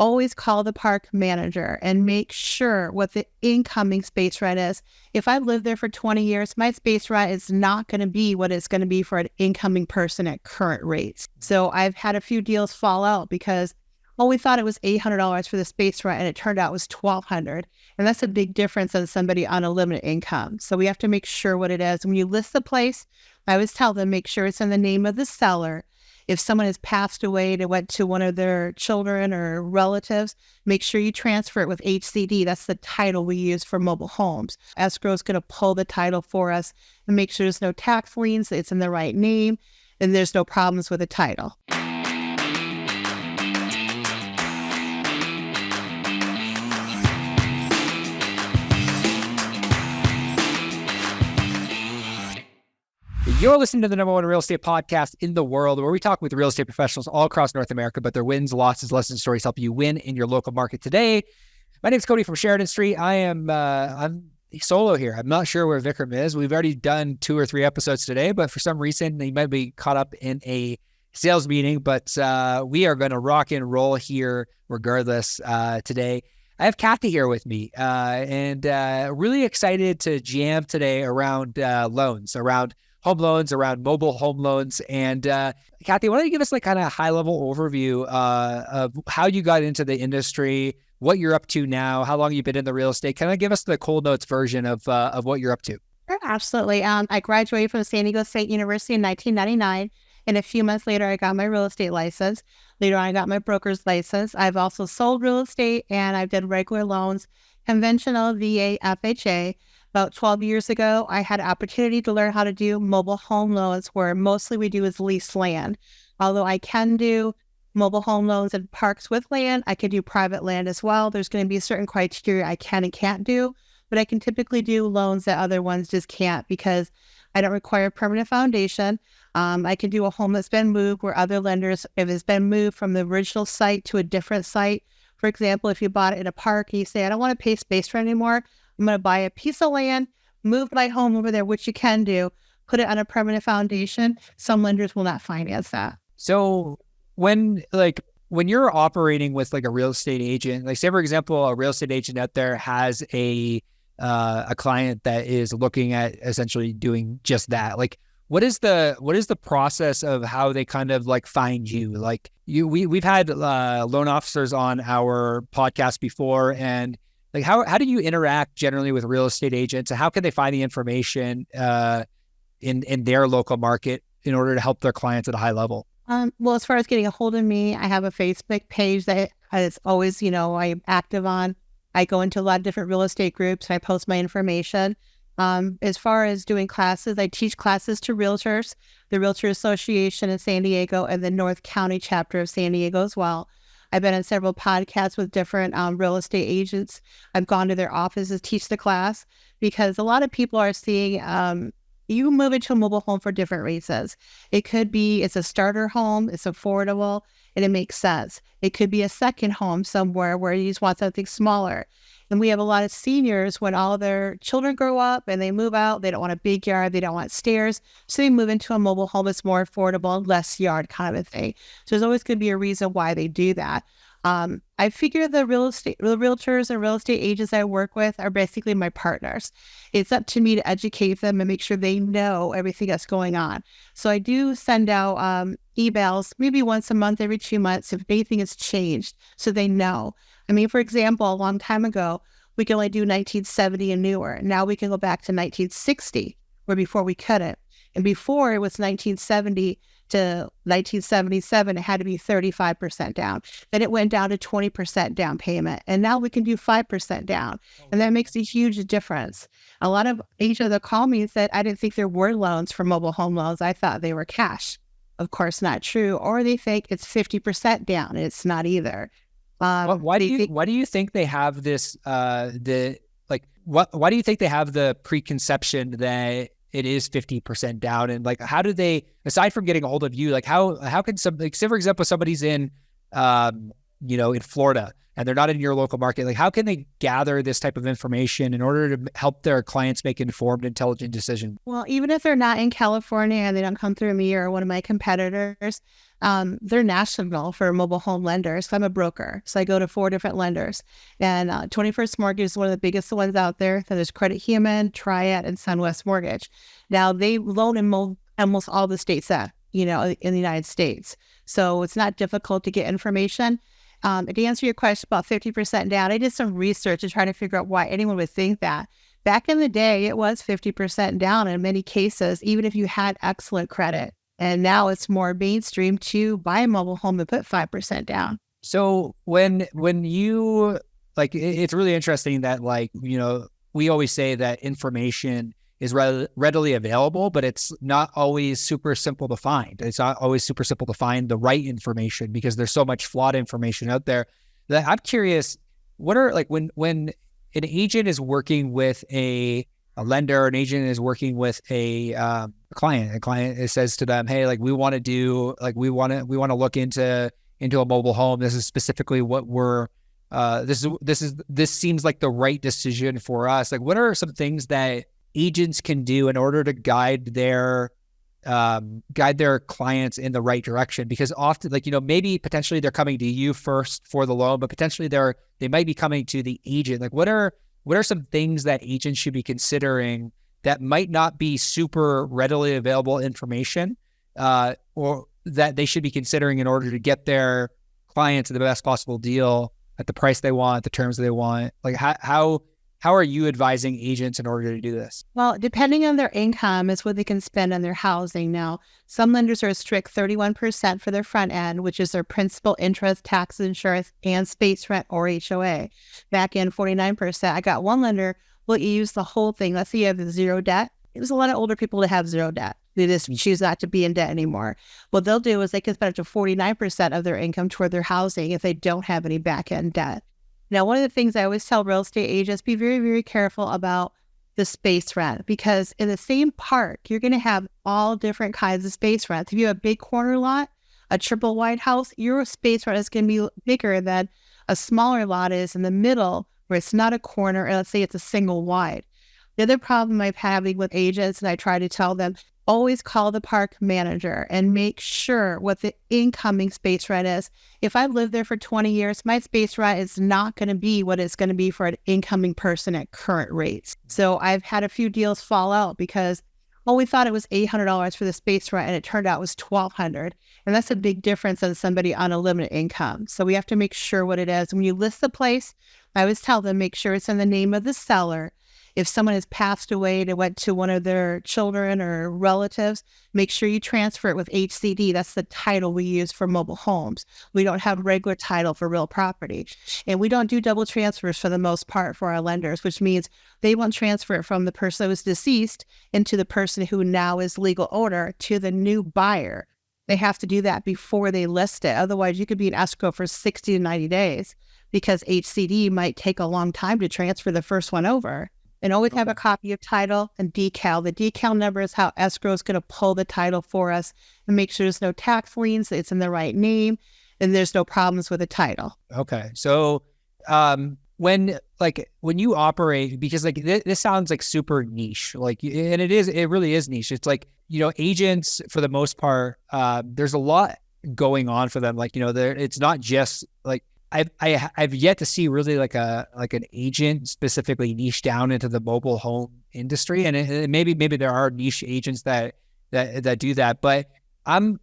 always call the park manager and make sure what the incoming space rent is. If I've lived there for 20 years, my space rent is not going to be what it's going to be for an incoming person at current rates. So I've had a few deals fall out because, we thought it was $800 for the space rent and it turned out it was $1,200. And that's a big difference on somebody on a limited income. So we have to make sure what it is. When you list the place, I always tell them, make sure it's in the name of the seller. If someone has passed away and it went to one of their children or relatives, make sure you transfer it with HCD. That's the title we use for mobile homes. Escrow is going to pull the title for us and make sure there's no tax liens, it's in the right name, and there's no problems with the title. You're listening to the #1 real estate podcast in the world, where we talk with real estate professionals all across North America, but their wins, losses, lessons, stories help you win in your local market today. My name is Cody from Sheridan Street. I'm solo here. I'm not sure where Vikram is. We've already done 2 or 3 episodes today, but for some reason he might be caught up in a sales meeting. But we are going to rock and roll here regardless today. I have Kathy here with me, and really excited to jam today around loans, around home loans, around mobile home loans. And Kathy, why don't you give us like kind of a high-level overview of how you got into the industry, what you're up to now, how long you've been in the real estate? Kind of give us the Cold Notes version of what you're up to. Sure, absolutely. I graduated from San Diego State University in 1999, and a few months later, I got my real estate license. Later on, I got my broker's license. I've also sold real estate, and I've done regular loans, conventional, VA, FHA. About 12 years ago, I had an opportunity to learn how to do mobile home loans, where mostly we do is lease land. Although I can do mobile home loans in parks with land, I can do private land as well. There's going to be certain criteria I can and can't do, but I can typically do loans that other ones just can't because I don't require a permanent foundation. I can do a home that's been moved where other lenders, if it's been moved from the original site to a different site. For example, if you bought it in a park and you say, I don't want to pay space rent anymore, I'm going to buy a piece of land, move my home over there, which you can do, put it on a permanent foundation. Some lenders will not finance that. So when you're operating with like a real estate agent, like say, for example, a real estate agent out there has a client that is looking at essentially doing just that. Like, what is the process of how they kind of like find you? Like we've had loan officers on our podcast before, and like, how do you interact generally with real estate agents, and how can they find the information in their local market in order to help their clients at a high level? Well, as far as getting a hold of me, I have a Facebook page that is always, I'm active on. I go into a lot of different real estate groups and I post my information. As far as doing classes, I teach classes to realtors, the Realtor Association in San Diego, and the North County chapter of San Diego as well. I've been on several podcasts with different real estate agents. I've gone to their offices, teach the class, because a lot of people are seeing you move into a mobile home for different reasons. It could be it's a starter home, it's affordable, and it makes sense. It could be a second home somewhere where you just want something smaller. And we have a lot of seniors when all of their children grow up and they move out, they don't want a big yard, they don't want stairs. So they move into a mobile home that's more affordable and less yard kind of a thing. So there's always going to be a reason why they do that. I figure the realtors and real estate agents I work with are basically my partners. It's up to me to educate them and make sure they know everything that's going on. So I do send out emails maybe once a month, every 2 months, if anything has changed, so they know. I mean, for example, a long time ago, we could only do 1970 and newer. Now we can go back to 1960, where before we couldn't. And before it was 1970 to 1977, it had to be 35% down. Then it went down to 20% down payment. And now we can do 5% down. And that makes a huge difference. A lot of agents that call me said, I didn't think there were loans for mobile home loans. I thought they were cash. Of course, not true. Or they think it's 50% down. It's not either. Why do you think they have this? Why do you think they have the preconception that it is 50% down? And like, how do they, aside from getting a hold of you, like how can say for example, somebody's in in Florida and they're not in your local market, like how can they gather this type of information in order to help their clients make informed, intelligent decisions? Well, even if they're not in California and they don't come through me or one of my competitors, they're national for mobile home lenders. So I'm a broker. So I go to 4 different lenders. And 21st Mortgage is one of the biggest ones out there. Then there's Credit Human, Triad, and SunWest Mortgage. Now, they loan in almost all the states that, in the United States. So it's not difficult to get information. To answer your question about 50% down, I did some research to try to figure out why anyone would think that. Back in the day, it was 50% down in many cases, even if you had excellent credit. And now it's more mainstream to buy a mobile home and put 5% down. So when you, like, it's really interesting that, like, we always say that information is readily available, but it's not always super simple to find. It's not always super simple to find the right information because there's so much flawed information out there. That I'm curious, what are, like, when an agent is working with a lender, an agent is working with a client says to them, hey, like, we want to look into a mobile home. This is specifically what we're this seems like the right decision for us. Like, what are some things that agents can do in order to guide their clients in the right direction? Because often, like, maybe potentially they're coming to you first for the loan, but potentially they might be coming to the agent. Like, what are some things that agents should be considering that might not be super readily available information, or that they should be considering in order to get their clients the best possible deal at the price they want, the terms they want? Like, how are you advising agents in order to do this? Well, depending on their income is what they can spend on their housing. Now, some lenders are strict 31% for their front end, which is their principal, interest, taxes, insurance, and space rent or HOA. Back in 49%. I got one lender will use the whole thing. Let's say you have zero debt. There's a lot of older people that have zero debt. They just choose not to be in debt anymore. What they'll do is they can spend up to 49% of their income toward their housing if they don't have any back end debt. Now, one of the things I always tell real estate agents, be very, very careful about the space rent, because in the same park, you're going to have all different kinds of space rents. If you have a big corner lot, a triple wide house, your space rent is going to be bigger than a smaller lot is in the middle where it's not a corner, and let's say it's a single wide. The other problem I'm having with agents, and I try to tell them, always call the park manager and make sure what the incoming space rent is. If I've lived there for 20 years, my space rent is not going to be what it's going to be for an incoming person at current rates. So I've had a few deals fall out because, we thought it was $800 for the space rent, and it turned out it was $1,200. And that's a big difference on somebody on a limited income. So we have to make sure what it is. When you list the place, I always tell them, make sure it's in the name of the seller. If someone has passed away and it went to one of their children or relatives, make sure you transfer it with HCD. That's the title we use for mobile homes. We don't have regular title for real property. And we don't do double transfers for the most part for our lenders, which means they won't transfer it from the person who was deceased into the person who now is legal owner to the new buyer. They have to do that before they list it. Otherwise, you could be in escrow for 60 to 90 days because HCD might take a long time to transfer the first one over. And always have a copy of title and decal. The decal number is how escrow is going to pull the title for us and make sure there's no tax liens, it's in the right name, and there's no problems with the title. Okay. So when you operate, because like this sounds like super niche, like, and it really is niche. It's like, agents for the most part, there's a lot going on for them. Like, it's not just like, I've yet to see really like an agent specifically niche down into the mobile home industry, and maybe there are niche agents that do that. But I'm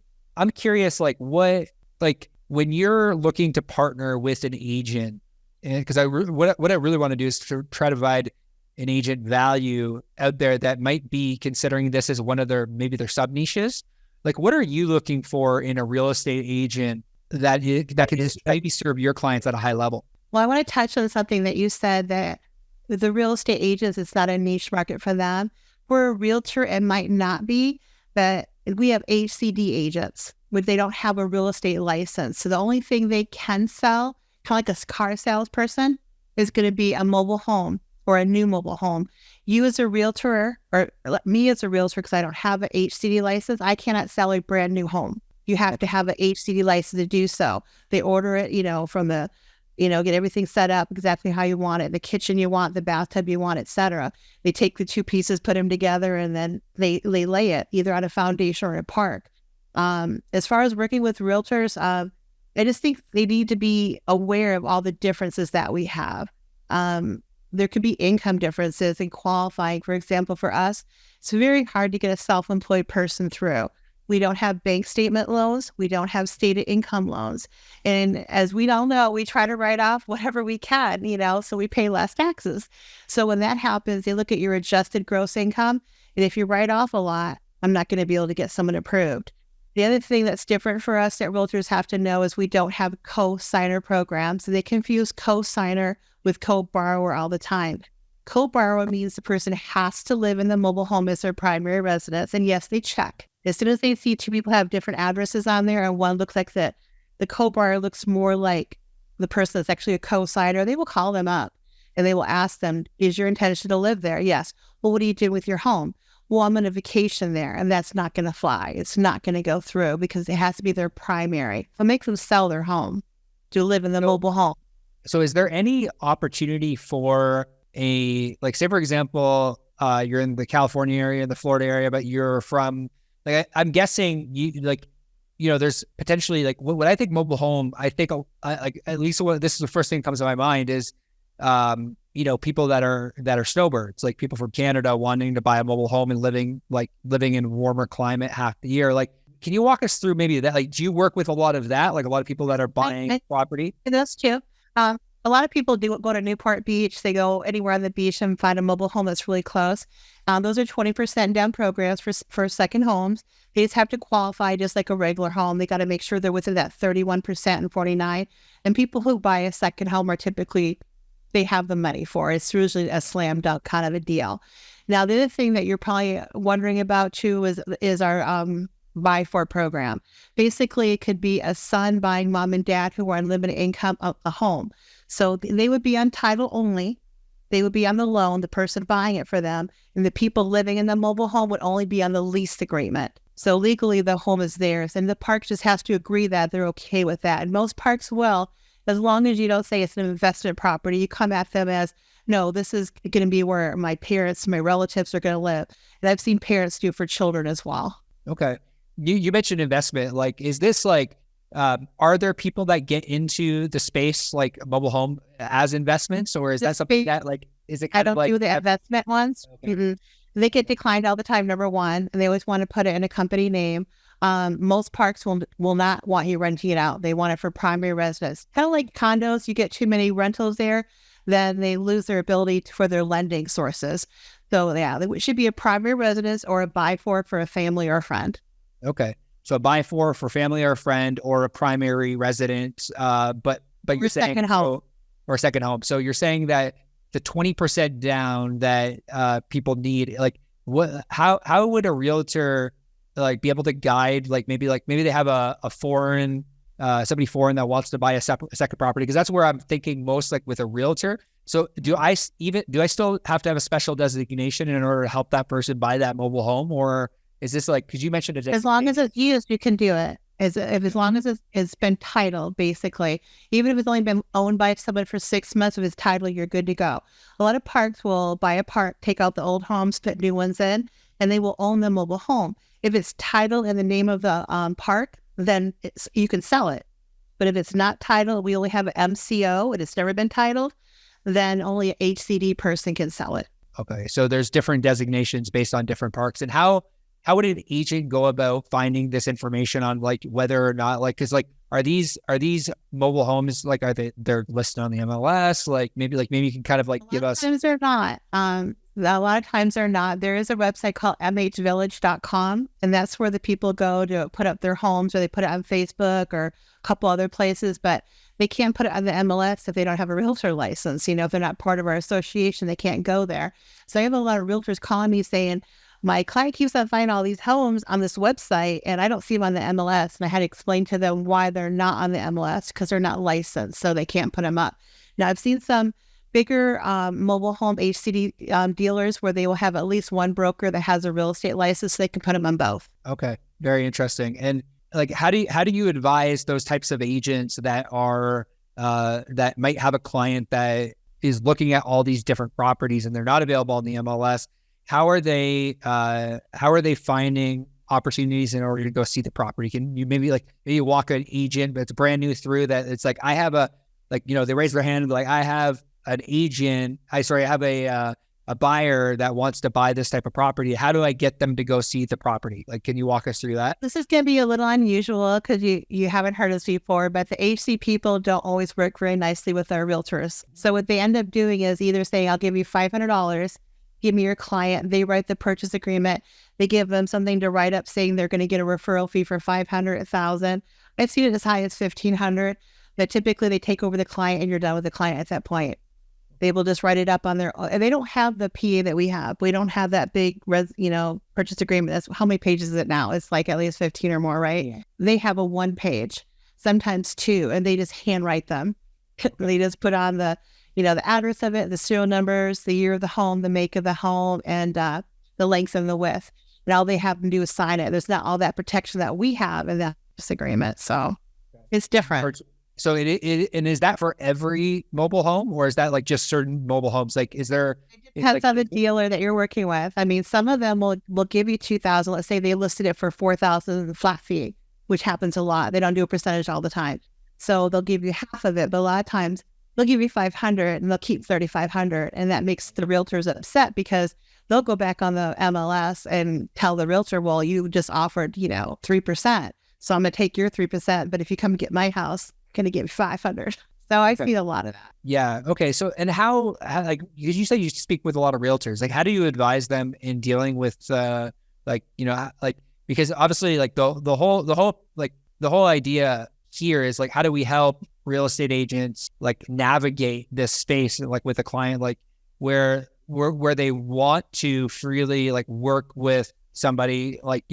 curious, like, what, like, when you're looking to partner with an agent, and because what I really want to do is to try to provide an agent value out there that might be considering this as one of their sub niches. Like, what are you looking for in a real estate agent that can just maybe serve your clients at a high level? Well, I want to touch on something that you said, that with the real estate agents, it's not a niche market for them. For a realtor, it might not be, but we have HCD agents where they don't have a real estate license. So the only thing they can sell, kind of like a car salesperson, is going to be a mobile home or a new mobile home. You as a realtor, or me as a realtor, because I don't have an HCD license, I cannot sell a brand new home. You have to have an HCD license to do so. They order it, from the, get everything set up exactly how you want it. The kitchen you want, the bathtub you want, etc. They take the two pieces, put them together, and then they lay it either on a foundation or a park. As far as working with realtors, I just think they need to be aware of all the differences that we have. There could be income differences in qualifying. For example, for us, it's very hard to get a self-employed person through. We don't have bank statement loans. We don't have stated income loans. And as we all know, we try to write off whatever we can, so we pay less taxes. So when that happens, they look at your adjusted gross income. And if you write off a lot, I'm not going to be able to get someone approved. The other thing that's different for us that realtors have to know is we don't have co-signer programs. They confuse co-signer with co-borrower all the time. Co-borrower means the person has to live in the mobile home as their primary residence. And yes, they check. As soon as they see two people have different addresses on there and one looks like that, the co-borrower looks more like the person that's actually a co-signer, they will call them up and they will ask them, is your intention to live there? Yes. Well, what do you do with your home? Well, I'm on a vacation there, and that's not going to fly. It's not going to go through because it has to be their primary. So make them sell their home to live in the mobile home. So is there any opportunity for say, for example, you're in the California area, the Florida area, but you're from, I'm guessing there's potentially when I think mobile home, I think at least this is the first thing that comes to my mind is, people that are snowbirds, like people from Canada wanting to buy a mobile home and living in warmer climate half the year. Can you walk us through maybe that? Do you work with a lot of that? A lot of people that are buying property? That's true. A lot of people do go to Newport Beach. They go anywhere on the beach and find a mobile home that's really close. Those are 20% down programs for second homes. They just have to qualify just like a regular home. They got to make sure they're within that 31% and 49%. And people who buy a second home are typically, they have the money for it. It's usually a slam dunk kind of a deal. Now, the other thing that you're probably wondering about too is our buy for program. Basically, it could be a son buying mom and dad who are on limited income of a home. So they would be on title only. They would be on the loan, the person buying it for them, and the people living in the mobile home would only be on the lease agreement. So legally, the home is theirs, and the park just has to agree that they're okay with that. And most parks will, as long as you don't say it's an investment property. You come at them as, no, this is going to be where my parents, my relatives are going to live. And I've seen parents do for children as well. Okay. You mentioned investment. Is this are there people that get into the space like mobile home as investments, or is that something that is it? I don't do the investment ones. Okay. Mm-hmm. They get declined all the time, number one, and they always want to put it in a company name. Most parks will not want you renting it out. They want it for primary residence. Kind of like condos, you get too many rentals there, then they lose their ability for their lending sources. So yeah, it should be a primary residence or a buy for a family or a friend. Okay. So a buy for family or a friend or a primary resident, but you're saying second home. Or a second home. So you're saying that the 20% down that people need, how would a realtor be able to guide, maybe they have a foreign, somebody foreign that wants to buy a second property? Because that's where I'm thinking most with a realtor. So do I still have to have a special designation in order to help that person buy that mobile home? Or is this because you mentioned it? As long as it's used, you can do it. As long as it's been titled, basically. Even if it's only been owned by someone for 6 months, if it's titled, you're good to go. A lot of parks will buy a park, take out the old homes, put new ones in, and they will own the mobile home. If it's titled in the name of the park, then you can sell it. But if it's not titled, we only have an MCO, and it's never been titled, then only an HCD person can sell it. Okay, so there's different designations based on different parks. And how would an agent go about finding this information on whether or not because are these mobile homes they're listed on the MLS? Maybe you can kind of give us. Sometimes they're not. A lot of times they're not. There is a website called mhvillage.com, and that's where the people go to put up their homes, or they put it on Facebook or a couple other places, but they can't put it on the MLS if they don't have a realtor license. If they're not part of our association, they can't go there. So I have a lot of realtors calling me saying, my client keeps on finding all these homes on this website, and I don't see them on the MLS. And I had to explain to them why they're not on the MLS, because they're not licensed, so they can't put them up. Now, I've seen some bigger mobile home HCD dealers where they will have at least one broker that has a real estate license, so they can put them on both. Okay, very interesting. And like, how do you advise those types of agents that are, that might have a client that is looking at all these different properties and they're not available on the MLS? How are they finding opportunities in order to go see the property? Can you maybe walk an agent that's brand new through that? It's like, I have they raise their hand and be like, I have an agent. I have a buyer that wants to buy this type of property. How do I get them to go see the property? Like, can you walk us through that? This is going to be a little unusual because you haven't heard us before, but the HC people don't always work very nicely with our realtors. So what they end up doing is either saying, I'll give you $500, give me your client. They write the purchase agreement. They give them something to write up saying they're going to get a referral fee for $500, $1,000. I've seen it as high as $1,500, but typically they take over the client and you're done with the client at that point. They will just write it up on their own. And they don't have the PA that we have. We don't have that big, purchase agreement. That's how many pages is it now? It's like at least 15 or more, right? Yeah. They have a 1 page, sometimes 2, and they just handwrite them. They just put on the address of it, the serial numbers, the year of the home, the make of the home, and the length and the width. And all they have to do is sign it. There's not all that protection that we have in that agreement. So it's different. So and is that for every mobile home, or is that like just certain mobile homes? Like, is there? It depends on the dealer that you're working with. I mean, some of them will give you $2,000. Let's say they listed it for $4,000 flat fee, which happens a lot. They don't do a percentage all the time, so they'll give you half of it. But a lot of times they'll give you $500 and they'll keep $3,500, and that makes the realtors upset because they'll go back on the MLS and tell the realtor, well, you just offered 3%, so I'm gonna take your 3%. But if you come get my house, going to give you $500. So I see a lot of that. Yeah. Okay. So, and how because you say you speak with a lot of realtors, like, how do you advise them in dealing with, because obviously like the whole idea here is like, how do we help real estate agents like navigate this space, like with a client, like where they want to freely like work with somebody, like,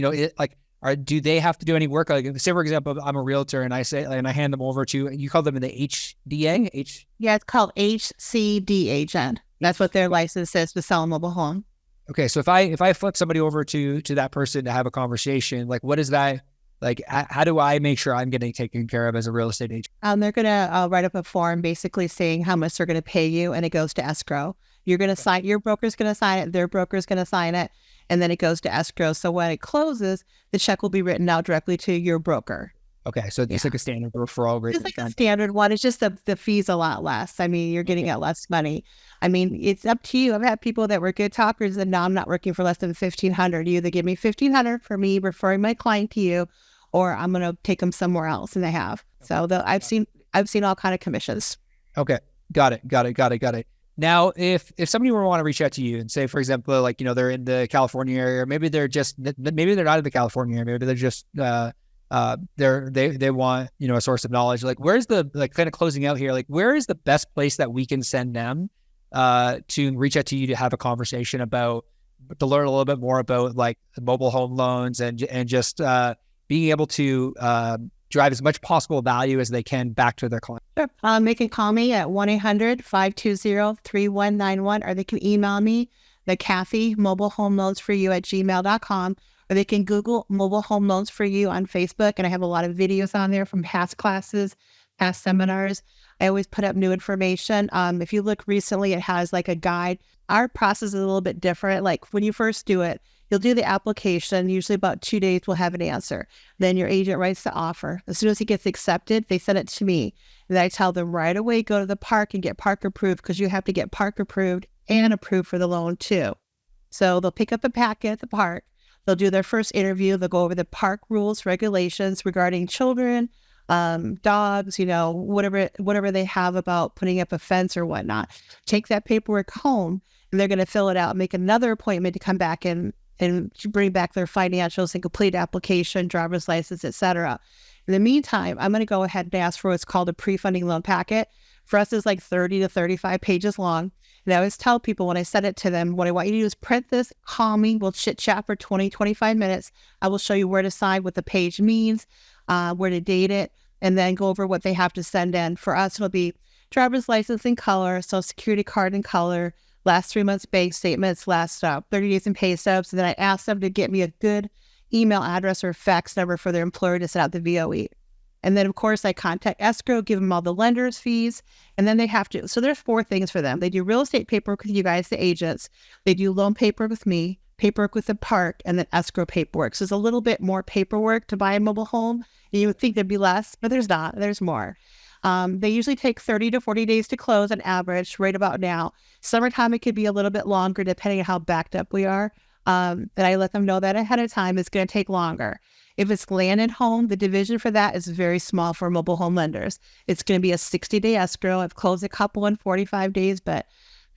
do they have to do any work? Like, say, for example, I'm a realtor and I hand them over to, you call them the HDA? Yeah, it's called HCD agent. That's what their license says to sell a mobile home. Okay. So if I flip somebody over to that person to have a conversation, like, what is that? Like, how do I make sure I'm getting taken care of as a real estate agent? They're going to write up a form basically saying how much they're going to pay you, and it goes to escrow. You're going to sign, your broker's going to sign it, their broker's going to sign it, and then it goes to escrow. So when it closes, the check will be written out directly to your broker. Okay, so it's like a standard referral rate. It's like a standard one. It's just the fee's a lot less. I mean, you're getting at less money. I mean, it's up to you. I've had people that were good talkers and now I'm not working for less than $1,500. You either give me $1,500 for me referring my client to you, or I'm going to take them somewhere else, and they have. So I've seen all kind of commissions. Okay, got it. Now, if somebody were to want to reach out to you and say, for example, like, they're in the California area, or maybe they're not in the California area, maybe they're just they want a source of knowledge. Like, where's the, like, kind of closing out here? Like, where is the best place that we can send them to reach out to you to have a conversation to learn a little bit more about like mobile home loans and just being able to drive as much possible value as they can back to their client? Sure. They can call me at 1-800-520-3191, or they can email me, the Kathy Mobile Home Loans for You at gmail.com, or they can Google Mobile Home Loans for You on Facebook. And I have a lot of videos on there from past classes, past seminars. I always put up new information. If you look recently, it has like a guide. Our process is a little bit different. Like when you first do it, you'll do the application. Usually about 2 days, we'll have an answer. Then your agent writes the offer. As soon as it gets accepted, they send it to me. And I tell them right away, go to the park and get park approved, because you have to get park approved and approved for the loan too. So they'll pick up a packet at the park. They'll do their first interview. They'll go over the park rules, regulations regarding children, dogs, whatever they have about putting up a fence or whatnot. Take that paperwork home, and they're going to fill it out, make another appointment to come back and bring back their financials and complete application, driver's license, etc. In the meantime, I'm going to go ahead and ask for what's called a pre-funding loan packet. For us, it's like 30 to 35 pages long. And I always tell people when I send it to them, what I want you to do is print this, call me, we'll chit chat for 20, 25 minutes. I will show you where to sign, what the page means, where to date it, and then go over what they have to send in. For us, it'll be driver's license in color, social security card in color, last 3 months bank statements, last 30 days in pay stubs. And then I ask them to get me a good email address or fax number for their employer to send out the VOE. And then, of course, I contact escrow, give them all the lender's fees, and then they have to. So there's 4 things for them. They do real estate paperwork with you guys, the agents. They do loan paperwork with me, paperwork with the park, and then escrow paperwork. So there's a little bit more paperwork to buy a mobile home. And you would think there'd be less, but there's not. There's more. They usually take 30 to 40 days to close on average right about now. Summertime, it could be a little bit longer depending on how backed up we are. And I let them know that ahead of time. It's going to take longer. If it's land and home, the division for that is very small for mobile home lenders. It's going to be a 60-day escrow. I've closed a couple in 45 days, but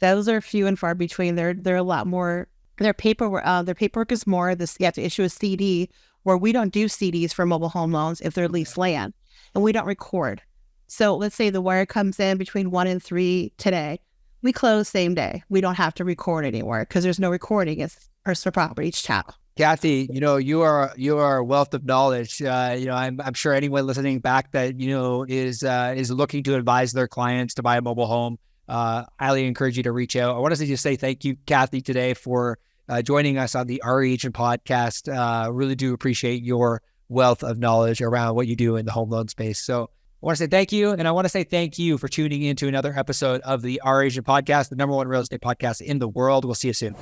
those are few and far between. They're a lot more. Their paperwork is more. You have to issue a CD, where we don't do CDs for mobile home loans if they're leased land, and we don't record. So let's say the wire comes in between 1 and 3 today. We close same day. We don't have to record anywhere because there's no recording. It's personal property each channel. Kathy, you are a wealth of knowledge. I'm sure anyone listening back that is looking to advise their clients to buy a mobile home, highly encourage you to reach out. I want to just say thank you, Kathy, today for joining us on the RE Agent podcast. Really do appreciate your wealth of knowledge around what you do in the home loan space. So I want to say thank you, and I want to say thank you for tuning into another episode of the RE Agent podcast, the #1 real estate podcast in the world. We'll see you soon.